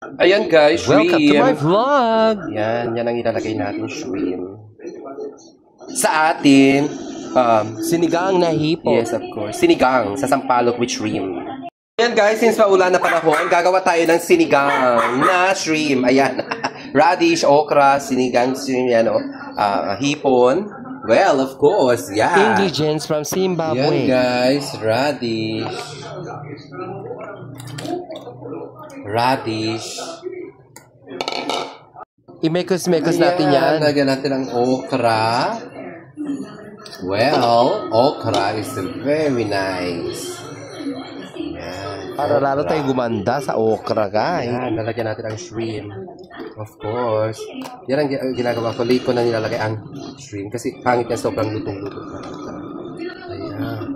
Ayan guys, shrimp. Welcome to my vlog! Yan ang ilalagay natin shrimp. Sa atin, Sinigang na hipo. yes of course, sinigang sa sampalok with shrimp. Ayan guys, since maulan na panahon, gagawa tayo ng sinigang na shrimp. Ayan, radish, okra, sinigang shrimp, hipon. Well, of course, yeah. Ingredients from Yan Zimbabwe. guys, radish. I-mekos-mekos natin yan. Lagyan natin ang okra. Well, okra is very nice. Yan. Para lalo tayong gumanda sa okra, guys. Yan, lalagyan natin ang shrimp. Of course. Yan ang ginagawa ko. Late ko na nilalagay ang shrimp kasi pangit na sobrang lutong-lutong. Ayan.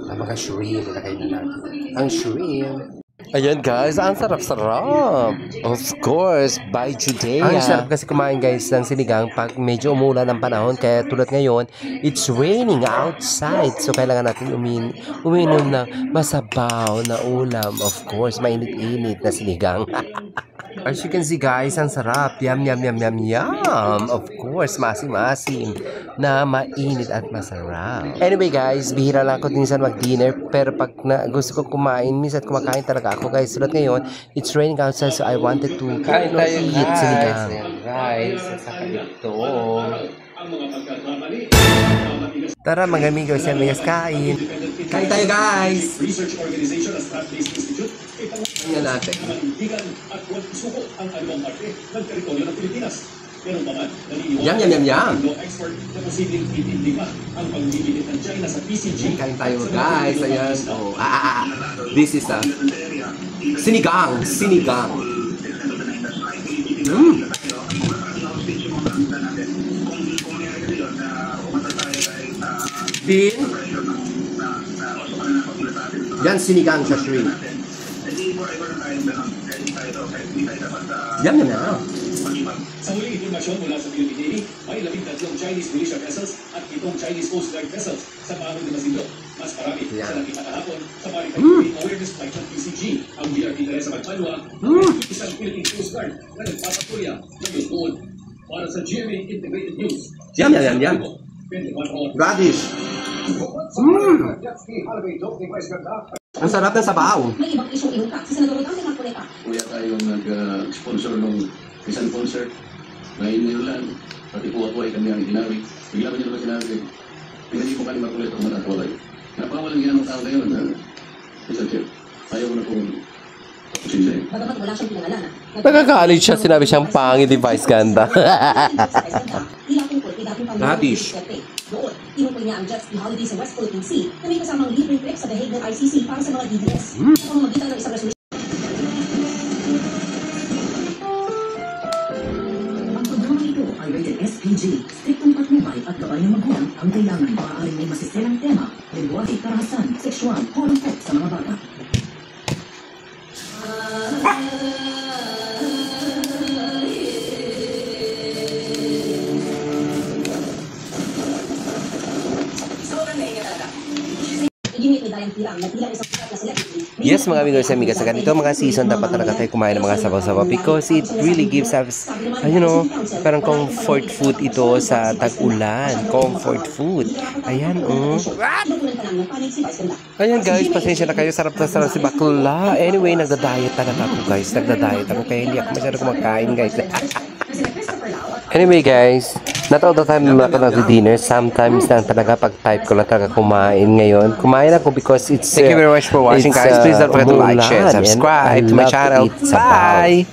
Ang mga shrimp, nilagay na natin. Ang shrimp. Ayan guys, ang sarap-sarap. Of course, by Judea. Ang sarap kasi kumain guys ng sinigang pag medyo umulan ng panahon. Kaya tulad ngayon, it's raining outside. So kailangan natin uminom ng masabaw na ulam. Of course, mainit-init na sinigang. As you can see guys, ang sarap. Yum, yum, yum, yum, yum. Of course, masim-masim na mainit at masarap. Anyway guys, bihira lang ako minsan mag-dinner. Pero pag gusto ko kumain, minsan kumakain talaga ako guys. Tulad ngayon, it's raining outside so I wanted to Kain tayo eat sinigang. Guys, saka ito. Tara mga amigos, amigas, kain. Kain tayo guys! Tingnan natin. Yum, yum, yum, yum! Kain tayo guys. Ayan. Oh, This is a sinigang. Bean. Yan, sinigang sa shrimp. Yan na. Sa huling informasyon mula sa PNP, may 13 Chinese militia vessels at 7 Chinese Coast Guard vessels sa Bahag de Masinloc. Mas marami sa nakita kahapon sa Maritime Awareness Flight ng PCG. Ang BRP Teresa Magpanwa at isang Philippine Coast Guard na nagpapatulya ng doon para sa GMA Integrated News. Yum. Radish. Ang sarap ng sabaw. May ibang isyong inukat sa Senador Rodante Marcoleta. Kuya tayong nag-sponsor ng isang concert na iniulan. Pati po ako ay kami ang ginawi. Bigla ko niyo naman sinabi, pinagi mo ka ni Marcoleta kung matawalay. Napakawalang ginanong tao ngayon. Mr. Chair, ayaw mo na kung tapusin sa'yo. Bagamat wala siyang pinangalanan. Nagkakalit siya, sinabi siyang pangit device ganda. Radish. Doon, tinukoy niya ang jet ski holiday sa West Philippine Sea na may kasamang libreng trip sa dahig ng ICC para sa mga DDS. Sa pamamagitan ng isang resolution. Ang programa ito ay rated SPG, striktong patnubay at gabay ng magulang ang kailangan maaaring may masiselang tema, lingwahe, karahasan, sexual, o effect sa mga bata. Yes mga amigos and amigas, sa ganito mga season dapat talaga tayo kumain ng mga sabaw-sabaw because it really gives us, parang comfort food ito sa tag-ulan. Comfort food. Ayan, Ayan guys, pasensya na kayo. Sarap na sarap si bakla. Anyway, nagda-diet talaga ako guys. Nagda-diet ako kaya hindi ako masyado kumakain guys. Anyway guys, not all the time na ako nag-dinner. Sometimes lang talaga pag-type ko lang talaga kumain ngayon. Kumain ako because it's Thank you very much for watching guys. Please don't forget to like, share, subscribe to my channel. Bye!